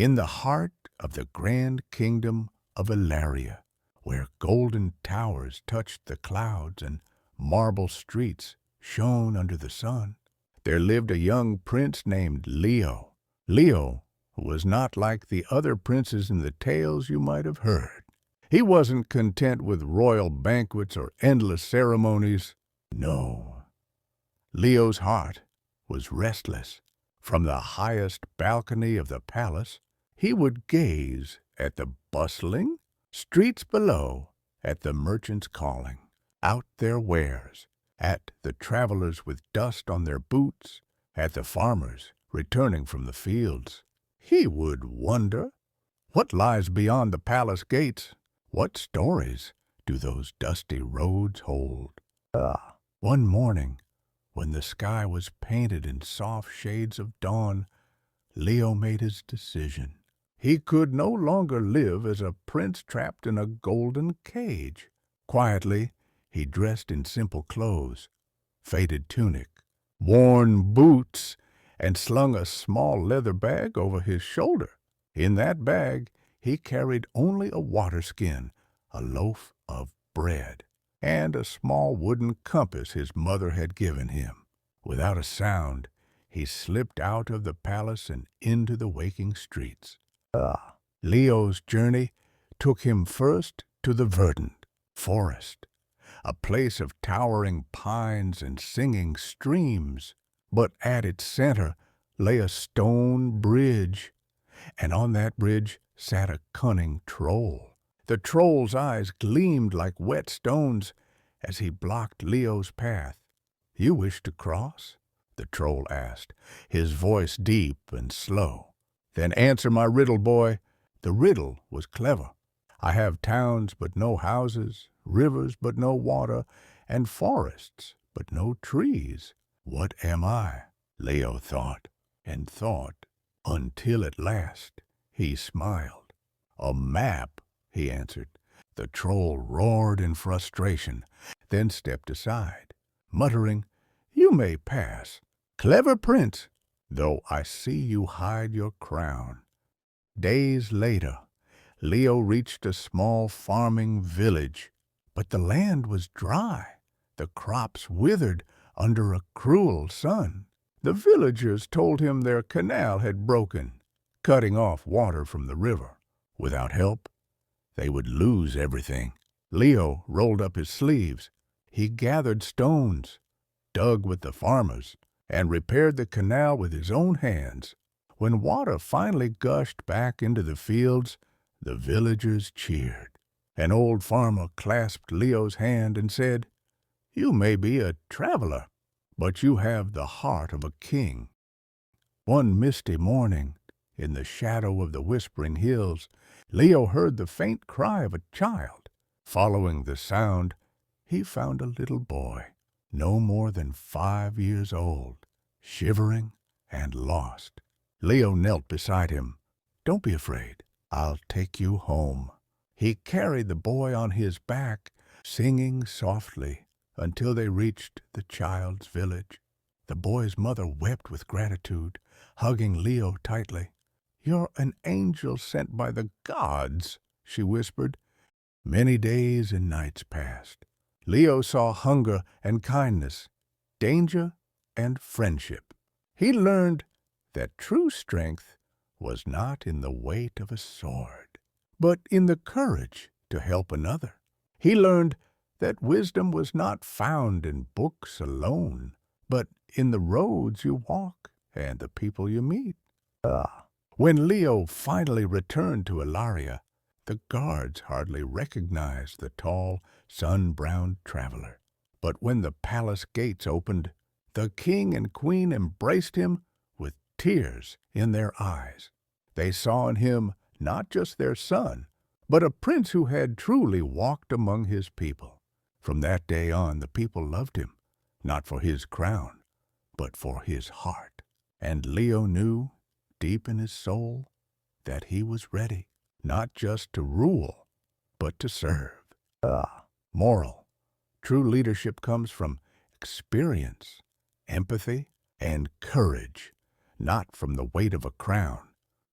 in the heart of the grand kingdom of Elaria, where golden towers touched the clouds and marble streets shone under the sun, there lived a young prince named Leo. Leo was not like the other princes in the tales you might have heard. He wasn't content with royal banquets or endless ceremonies. No, Leo's heart was restless. From the highest balcony of the palace, he would gaze at the bustling streets below, at the merchants calling out their wares, at the travelers with dust on their boots, at the farmers returning from the fields. He would wonder, what lies beyond the palace gates? What stories do those dusty roads hold? One morning, when the sky was painted in soft shades of dawn, Leo made his decision. He could no longer live as a prince trapped in a golden cage. Quietly, he dressed in simple clothes, faded tunic, worn boots, and slung a small leather bag over his shoulder. In that bag, he carried only a water skin, a loaf of bread, and a small wooden compass his mother had given him. Without a sound, he slipped out of the palace and into the waking streets. Leo's journey took him first to the verdant forest, a place of towering pines and singing streams. But at its center lay a stone bridge, and on that bridge sat a cunning troll. The troll's eyes gleamed like wet stones as he blocked Leo's path. "You wish to cross?" the troll asked, his voice deep and slow. "Then answer my riddle, boy." The riddle was clever. "I have towns but no houses, rivers but no water, and forests but no trees. What am I?" Leo thought and thought, until at last he smiled. "A map," he answered. The troll roared in frustration, then stepped aside, muttering, "You may pass, clever prince, though I see you hide your crown." Days later, Leo reached a small farming village, but the land was dry. The crops withered under a cruel sun. The villagers told him their canal had broken, cutting off water from the river. Without help, they would lose everything. Leo rolled up his sleeves. He gathered stones, dug with the farmers, and repaired the canal with his own hands. When water finally gushed back into the fields, the villagers cheered. An old farmer clasped Leo's hand and said, "You may be a traveler, but you have the heart of a king." One misty morning, in the shadow of the whispering hills, Leo heard the faint cry of a child. Following the sound, he found a little boy, no more than 5 years old, shivering and lost. Leo knelt beside him. "Don't be afraid. I'll take you home." He carried the boy on his back, singing softly, until they reached the child's village. The boy's mother wept with gratitude, hugging Leo tightly. "You're an angel sent by the gods," she whispered. Many days and nights passed. Leo saw hunger and kindness, danger and friendship. He learned that true strength was not in the weight of a sword, but in the courage to help another. He learned that wisdom was not found in books alone, but in the roads you walk and the people you meet. When Leo finally returned to Elaria, the guards hardly recognized the tall, sun-browned traveler. But when the palace gates opened, the king and queen embraced him with tears in their eyes. They saw in him not just their son, but a prince who had truly walked among his people. From that day on, the people loved him, not for his crown, but for his heart. And Leo knew, deep in his soul, that he was ready, not just to rule, but to serve. Moral. True leadership comes from experience, empathy, and courage, not from the weight of a crown.